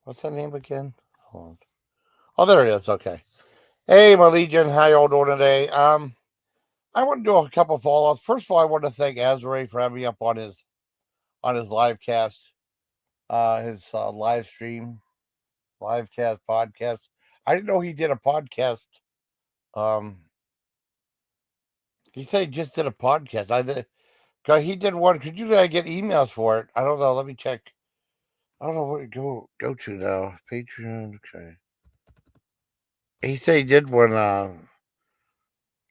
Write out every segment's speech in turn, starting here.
What's that name again? Hold on. Oh, there it is. Okay. Hey, my Legion, how y'all doing today? I want to do a couple follow ups. First of all, I want to thank Azrae for having me up on his live cast, his live stream, live cast podcast. I didn't know he did a podcast. Um, he said he just did a podcast. He did one. Could you get emails for it? I don't know. Let me check. I don't know where to go to now. Patreon. Okay. He said he did one. I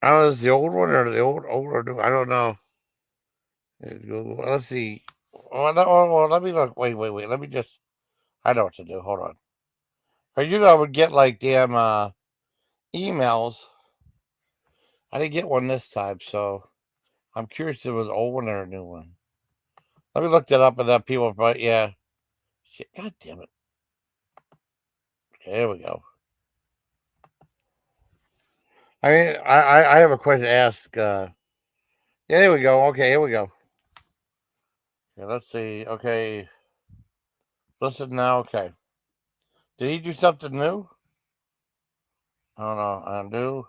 don't know. Is the old one or the old or new? I don't know. Let's see. Well, let me look. Wait. Let me just. I know what to do. Hold on. Cause I would get like damn emails. I didn't get one this time, so I'm curious if it was an old one or a new one. Let me look that up and then people. But yeah, shit. God damn it. Okay, here we go. I mean, I have a question to ask. Yeah, here we go. Okay, here we go. Yeah, let's see. Okay, listen now. Okay, did he do something new? I don't know. Undo.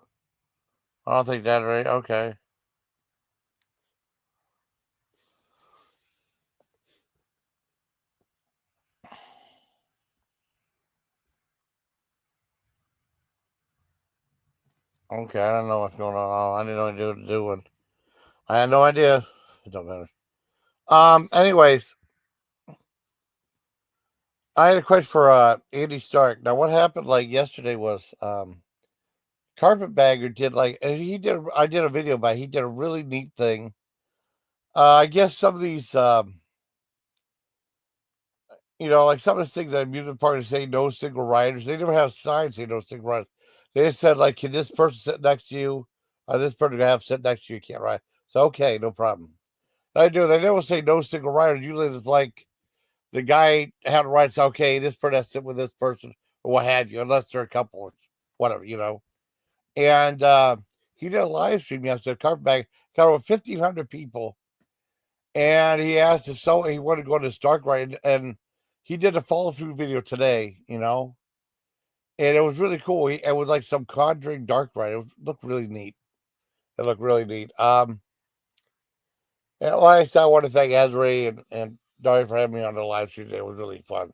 I don't think that right. Okay. Okay, I don't know what's going on. I didn't know what to do one. I had no idea. It don't matter. Anyways, I had a question for Andy Stark. Now, what happened like yesterday was Carpetbagger did like and he did. I did a video by. He did a really neat thing. I guess some of these like some of the things that amusement parks say no single riders. They never have signs say no single riders. They just said like, can this person sit next to you? This person gonna have to sit next to you. You can't ride. So okay, no problem. I do. They never say no single riders. Usually it's like the guy had to ride. Say, okay, this person has to sit with this person or what have you, unless they're a couple or whatever. And he did a live stream yesterday. Carpetbag got over 1,500 people, and he asked if he wanted to go to Stark ride, and he did a follow through video today. And it was really cool. It was like some Conjuring dark ride. Looked really neat. It looked really neat. And like I said, I want to thank Azrae and Dari for having me on the live stream today. It was really fun.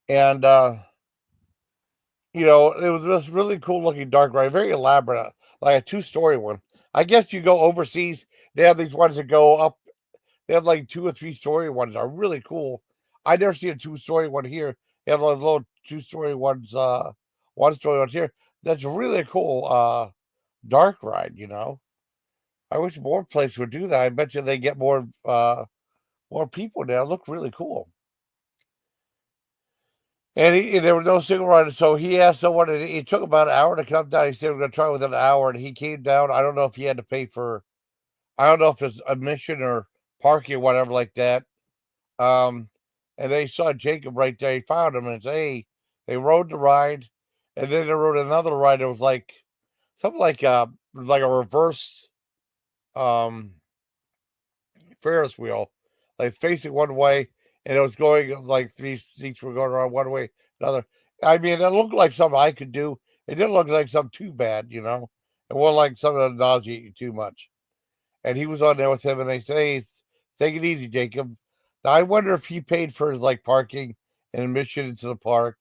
And it was this really cool looking dark ride, very elaborate, like a 2-story one. I guess you go overseas, they have these ones that go up. They have like 2 or 3-story ones are really cool. I never seen a 2-story one here. They have those little 2-story ones, 1-story ones here. That's really cool dark ride. I wish more places would do that. I bet you they get more people now. It looked really cool. And there was no single rider, so he asked someone. And it took about an hour to come down. He said we're going to try within an hour, and he came down. I don't know if he had to pay for. I don't know if it's admission or parking or whatever like that. Um, and they saw Jacob right there. He found him and said, "Hey," they rode the ride, and then they rode another ride. It was like something like a reverse um Ferris wheel, like facing one way, and it was going like these seats were going around one way, another. I mean, it looked like something I could do. It didn't look like something too bad. It wasn't like something that nauseate you too much. And he was on there with him, and they say, hey, "Take it easy, Jacob." Now I wonder if he paid for his like parking and admission into the park,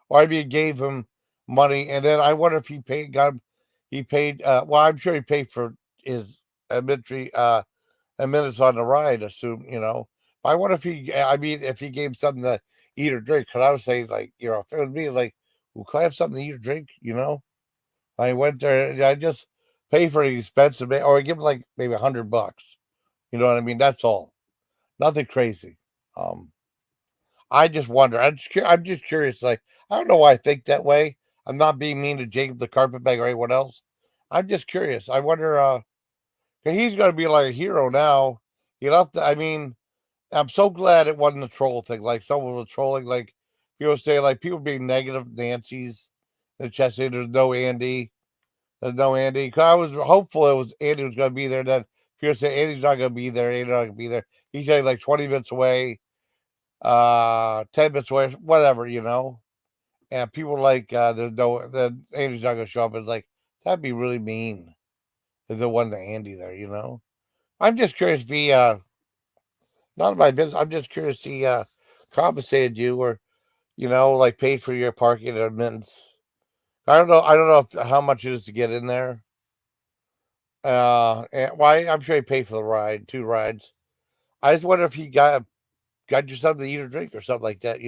or I mean, gave him money, and then I wonder if he paid. Well, I'm sure he paid for his admission and minutes on the ride, assume. I wonder if he gave something to eat or drink. Because I was saying, like, if it was me, like, well, can I have something to eat or drink? I went there, I just pay for the expensive, or I give him like maybe $100. You know what I mean? That's all. Nothing crazy. Um, I just wonder. I'm just curious. Like, I don't know why I think that way. I'm not being mean to Jacob the carpetbag or anyone else. I'm just curious. I wonder. 'Cause he's going to be like a hero now. He left. I mean, I'm so glad it wasn't a troll thing. Like someone was trolling, like people say, like people being negative Nancy's in the chat saying there's no Andy. There's no Andy. 'Cause I was hopeful it was Andy was gonna be there. Then people say Andy's not gonna be there, Andy's not gonna be there. He's like 20 minutes away. 10 minutes away, whatever, and people like, there's no, then Andy's not gonna show up. It's like, that'd be really mean if there wasn't Andy there. I'm just curious if he, not my business. I'm just curious if he, compensated you or, like paid for your parking and admittance. I don't know how much it is to get in there. And why? I'm sure he paid for the ride, 2 rides. I just wonder if he got you something to eat or drink or something like that.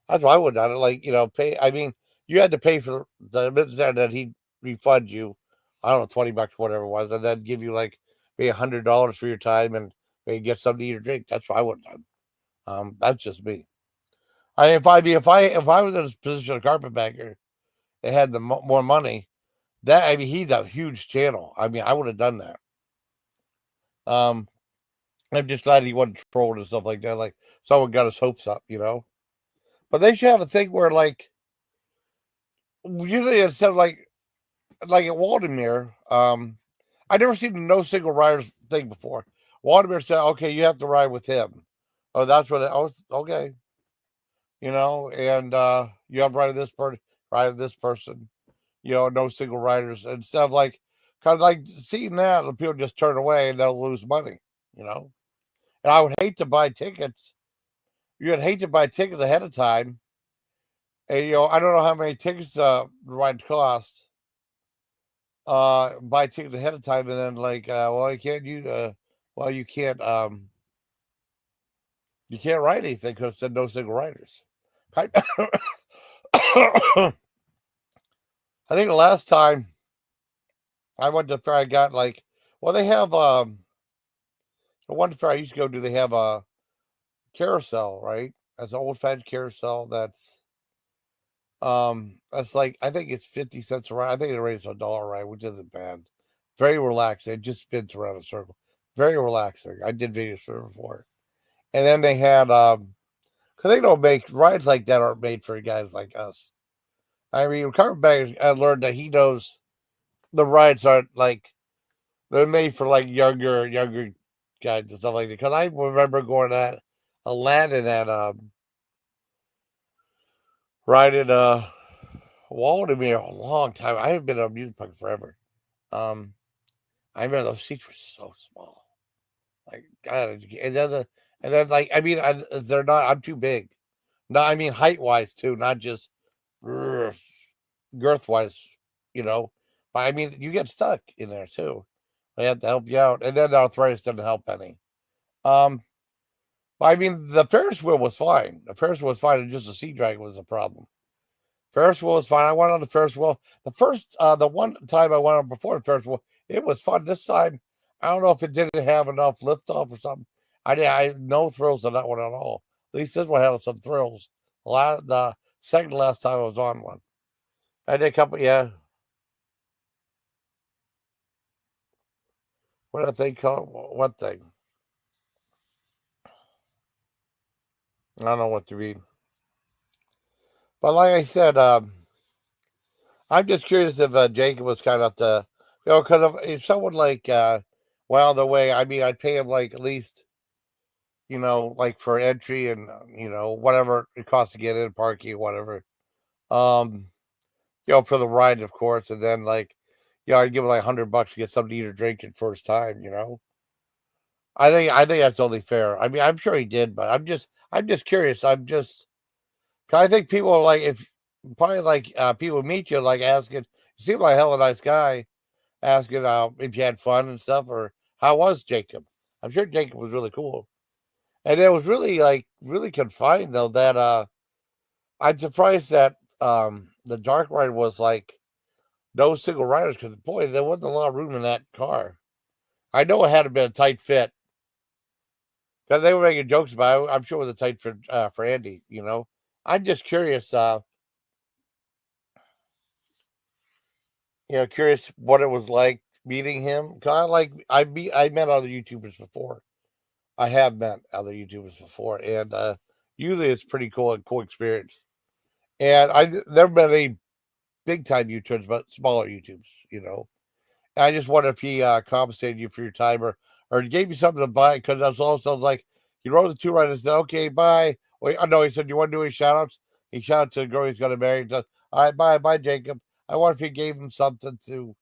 That's why I would not like, pay. I mean, you had to pay for the admittance there, and then he'd refund you, I don't know, $20, whatever it was, and then give you like maybe $100 for your time and maybe get something to eat or drink. That's what I would have done. That's just me. If I was in a position of carpetbagger and had the more money, he's a huge channel. I mean, I would have done that. Um, I'm just glad he wasn't trolling and stuff like that. Like someone got his hopes up. But they should have a thing where, like, usually instead of like at Waldemere, I never seen the no single riders thing before. Waldemere said, "Okay, you have to ride with him." Oh, that's what. Oh, okay. And you have to ride with this person. No single riders and stuff like, kind of like seeing that, the people just turn away and they'll lose money. You know, and I would hate to buy tickets. You'd hate to buy tickets ahead of time. And I don't know how many tickets the ride cost. Buy tickets ahead of time, and then like, well, you can't write anything because there's no single writers. I think the last time I went to fair, I got like, well, they have the one fair I used to go to. They have a carousel, right? That's an old fashioned carousel. That's like, I think it's 50 cents a ride. I think it raised $1 a ride, which isn't bad. Very relaxing. It just spins around a circle. Very relaxing. I did videos for it before. And then they had because they don't make rides like that, aren't made for guys like us. I mean, Carpetbaggers, I learned that he knows the rides aren't like, they're made for like younger guys and stuff like that. Because I remember going at Aladdin at riding Waldemere a long time. I haven't been on a amusement park forever. I remember those seats were so small. Like, God, and then like, I mean, they're not. I'm too big. No, I mean height wise too, not just girth wise. You know, but I mean, you get stuck in there too. They have to help you out, and then the arthritis doesn't help any. Um, but I mean, the Ferris wheel was fine. The Ferris wheel was fine, and just the sea dragon was a problem. Ferris wheel was fine. I went on the Ferris wheel. The one time I went on before the Ferris wheel, it was fun. This time, I don't know if it didn't have enough liftoff or something. I had no thrills on that one at all. At least this one had some thrills. The second to last time I was on one, I did a couple. Yeah, what did they call what thing? I don't know what to read. But like I said, I'm just curious if Jacob was kind of because if someone like well, the way, I mean, I'd pay him like at least, like for entry and whatever it costs to get in, parking, whatever. Um, for the ride, of course, and then like, I'd give him like $100 to get something to eat or drink in first time. I think that's only fair. I mean, I'm sure he did, but I'm just curious. 'Cause I think people are like, if probably like people meet you like asking, you seem like a hella nice guy, asking if you had fun and stuff, or how was Jacob? I'm sure Jacob was really cool. And it was really like really confined though, that I'm surprised that the dark ride was like no single riders, because boy, there wasn't a lot of room in that car. I know it had been a tight fit because they were making jokes about it. I'm sure it was a tight fit for Andy. I'm just curious, curious what it was like meeting him. Kind of like I met other YouTubers before. I have met other YouTubers before, and usually it's pretty cool experience. And I never met any big time YouTubers, but smaller YouTubes. And I just wonder if he compensated you for your time, or gave you something to buy, because that's also like, He wrote the two right and said, "Okay, bye." Wait, no, he said, "You want to do any shout outs?" He shouted to the girl he's going to marry. He said, "All right, bye, Jacob. I wonder if he gave him something to,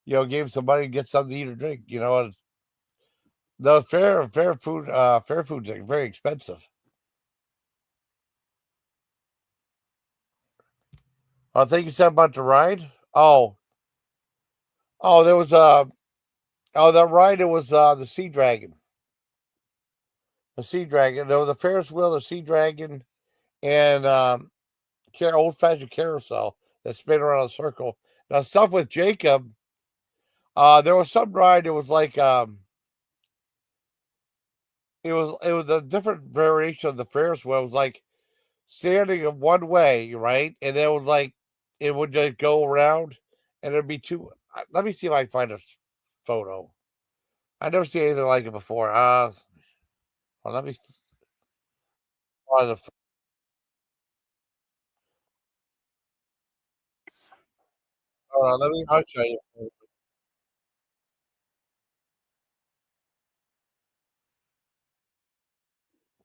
gave him some money to get something to eat or drink. The fair food's very expensive. I think you said about the ride. There was that ride. It was the Sea Dragon. The Sea Dragon. There was a Ferris wheel, the Sea Dragon, and old fashioned carousel that spin around a circle. Now stuff with Jacob. There was some ride. It was like it was a different variation of the Ferris wheel. It was like standing in one way, right, and it was like it would just go around, and there'd be two. Let me see if I can find a photo. I never seen anything like it before. Well, let me find the. I'll show you.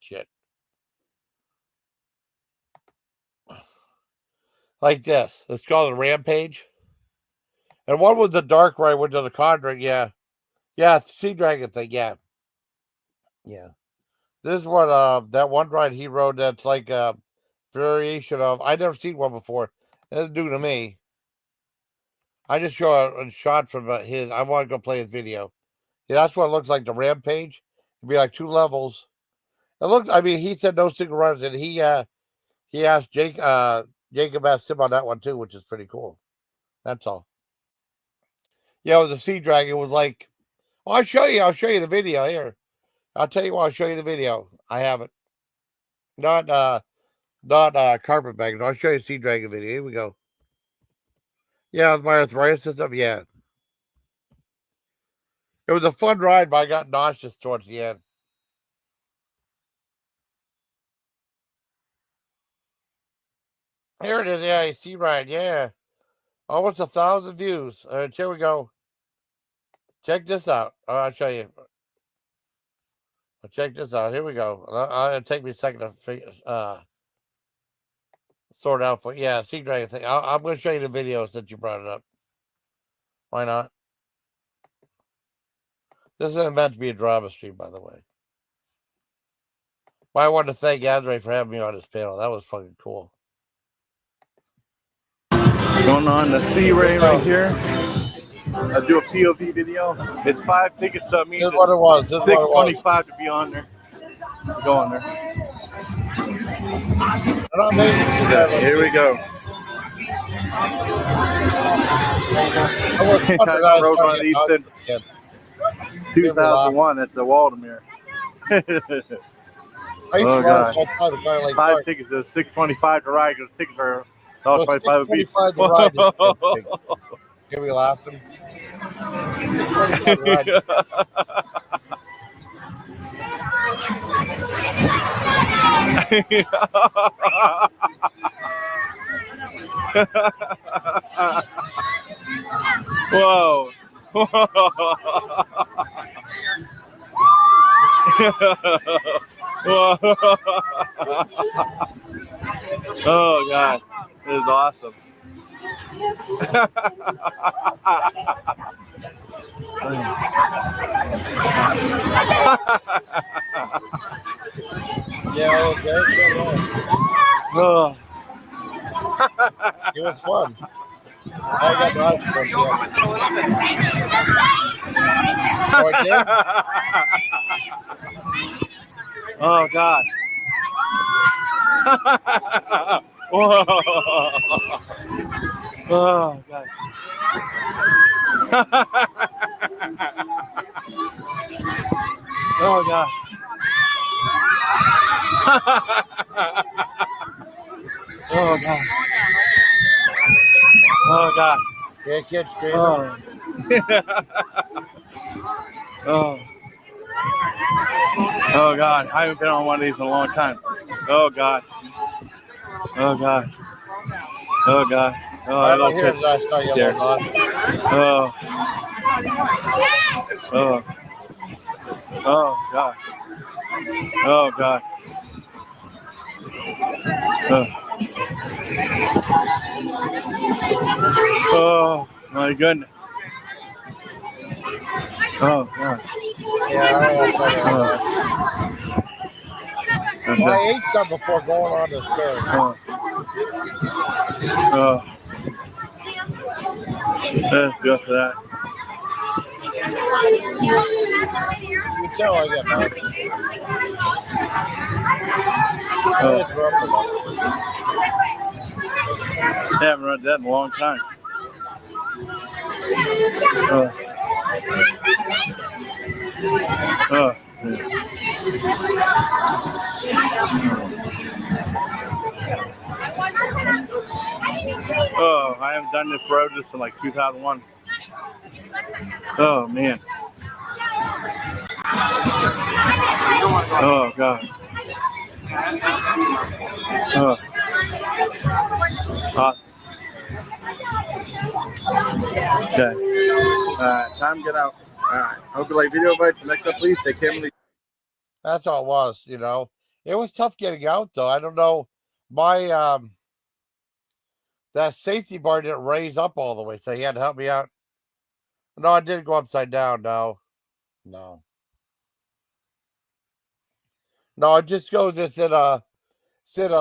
Shit. Like this. It's called a Rampage. And one was the dark ride, which is the Conjuring. Yeah. Yeah, it's the Sea Dragon thing. Yeah. Yeah. This is what that one ride he rode that's like a variation of. I never seen one before. It's new to me. I just show a shot from his. I want to go play his video. Yeah, that's what it looks like. The Rampage. It'd be like two levels. It looked. I mean, he said no single runners, and he asked Jacob asked him on that one too, which is pretty cool. That's all. Yeah, it was a Sea Dragon. It was like, well, I'll show you. I'll show you the video here. I'll tell you what. I'll show you the video. I have it. Not carpetbaggers. I'll show you a Sea Dragon video. Here we go. Yeah, with my arthritis and stuff. Yeah, it was a fun ride, but I got nauseous towards the end. Here it is. Yeah, Sea Ride. Yeah, almost 1,000 views. Here we go. Check this out. I'll show you. Check this out. Here we go. It'll take me a second to sort out for Sea Dragon thing. I'm going to show you the video since you brought it up. Why not? This isn't meant to be a drama stream, by the way. But I want to thank Andre for having me on this panel. That was fucking cool. Going on the Sea Ray right here. I do a POV video. It's 5 tickets, so it means this is what it was. It's $6.25 to be on there. Go on there. Here we go. I rode one of these since 2001 at the Waldemere. Oh God! 5 tickets is $6.25 to ride. Because tickets are $1.25 a piece. Can we laugh them? Whoa. Oh God, this is awesome. Yeah, Oh. It was fun. I got lots of fun. Oh God. Whoa. Oh God. Oh God. Oh God. Oh God. Yeah, kids crazy. Oh. Oh. Oh God. I haven't been on one of these in a long time. Oh God. Oh God. Oh God. Oh, I love it. Oh. Oh. Oh God. Oh God. Oh my goodness. Oh God. Yeah, that's all right. Okay. Well, I ate some before going on this carry. Let's go for that. You can tell I get hungry. I just throw up enough. I haven't read that in a long time. Oh, I haven't done this road since like 2001. Oh man. Oh God. Oh. Awesome. Okay. Time to get out. All right. Hope you like video advice. Next up, please take care of me. That's all it was, you know. It was tough getting out though. I don't know. My that safety bar didn't raise up all the way, so he had to help me out. No, I didn't go upside down, no. No. No, it just goes it's in a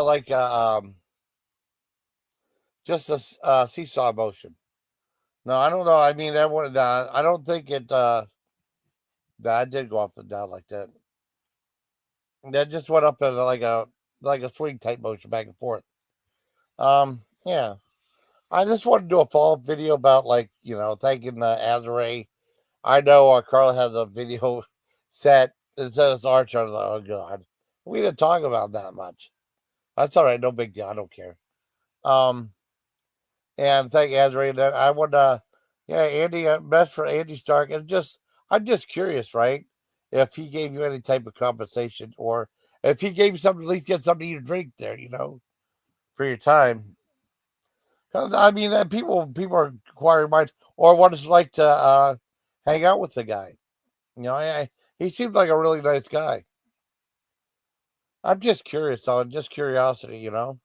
like a just a seesaw motion. No, I don't know. I mean that one I don't think it I did go up and down like that. That just went up in like a swing type motion back and forth. Yeah. I just want to do a follow-up video about like, you know, thanking Azure. I know Carla has a video set that says Arch. I was like, oh God. We didn't talk about that much. That's all right, no big deal. I don't care. Um and thank Azure. And then I would yeah, Andy best for Andy Stark. And just I'm just curious, right? If he gave you any type of compensation or if he gave you something, at least get something to eat or drink there, you know, for your time. 'Cause, I mean, people are acquiring minds or what it's like to hang out with the guy. You know, he seems like a really nice guy. I'm just curious, though, just curiosity, you know.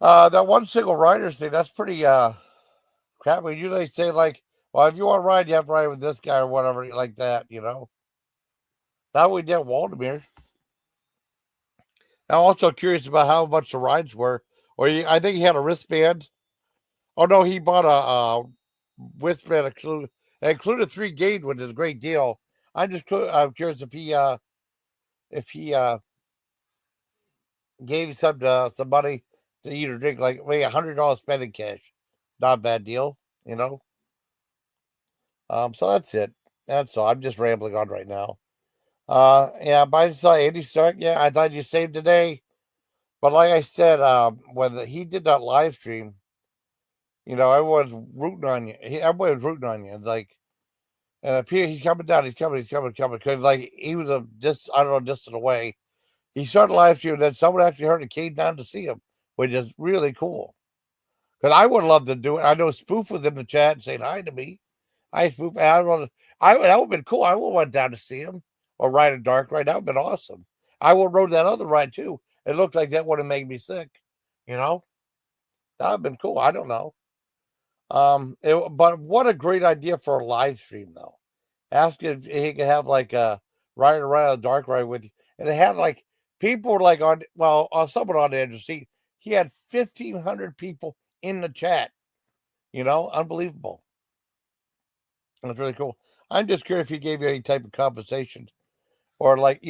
That one single rider thing, that's pretty crap. We usually say like, well, if you want to ride, you have to ride with this guy or whatever, like that, you know. That we did Waldemir. I'm also curious about how much the rides were. I think he had a wristband. Oh no, he bought a wristband included 3 games, which is a great deal. I'm curious if he gave some money to eat or drink, like maybe $100 spending cash. Not a bad deal, you know. So that's it. That's all. I'm just rambling on right now. Yeah, but I saw Andy Stark. Yeah, I thought you saved the day. But like I said, when he did that live stream, you know, everyone's rooting on you. Everybody was rooting on you. It's like, and he's coming down. He's coming. Because like he was I don't know, distant away. He started live stream, and then someone actually heard and came down to see him, which is really cool. Because I would love to do it. I know Spoof was in the chat saying hi to me. Hi, Spoof. And that would have been cool. I would have went down to see him or ride a dark ride. That would have been awesome. I would have rode that other ride too. It looked like that would have made me sick. You know, that would have been cool. I don't know. But what a great idea for a live stream though. Ask if he could have like a riding around a dark ride with you, and it had like people like someone on the edge of the seat. He had 1,500 people in the chat. You know, unbelievable. That's really cool. I'm just curious if he gave you any type of compensation, or like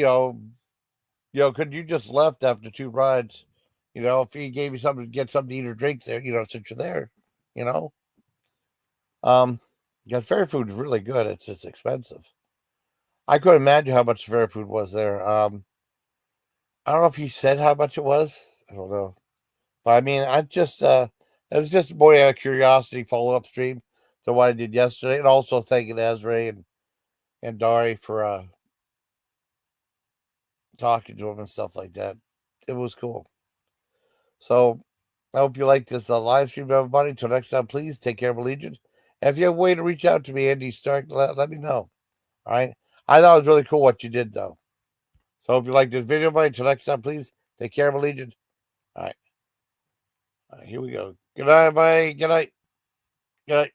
could you just left after 2 rides? You know, if he gave you something to get something to eat or drink there, you know, since you're there, you know. Because fair food is really good. It's just expensive. I couldn't imagine how much fair food was there. I don't know if he said how much it was. I don't know. But I mean, it was just more out of curiosity follow up stream to what I did yesterday. And also thanking Ezra and Dari for talking to him and stuff like that. It was cool. So I hope you liked this live stream, everybody. Until next time, please take care of Allegiant. And if you have a way to reach out to me, Andy Stark, let me know. All right. I thought it was really cool what you did, though. So if you like this video, buddy, until next time, please take care of Allegiance. All right. All right, here we go. Good night, buddy. Good night. Good night.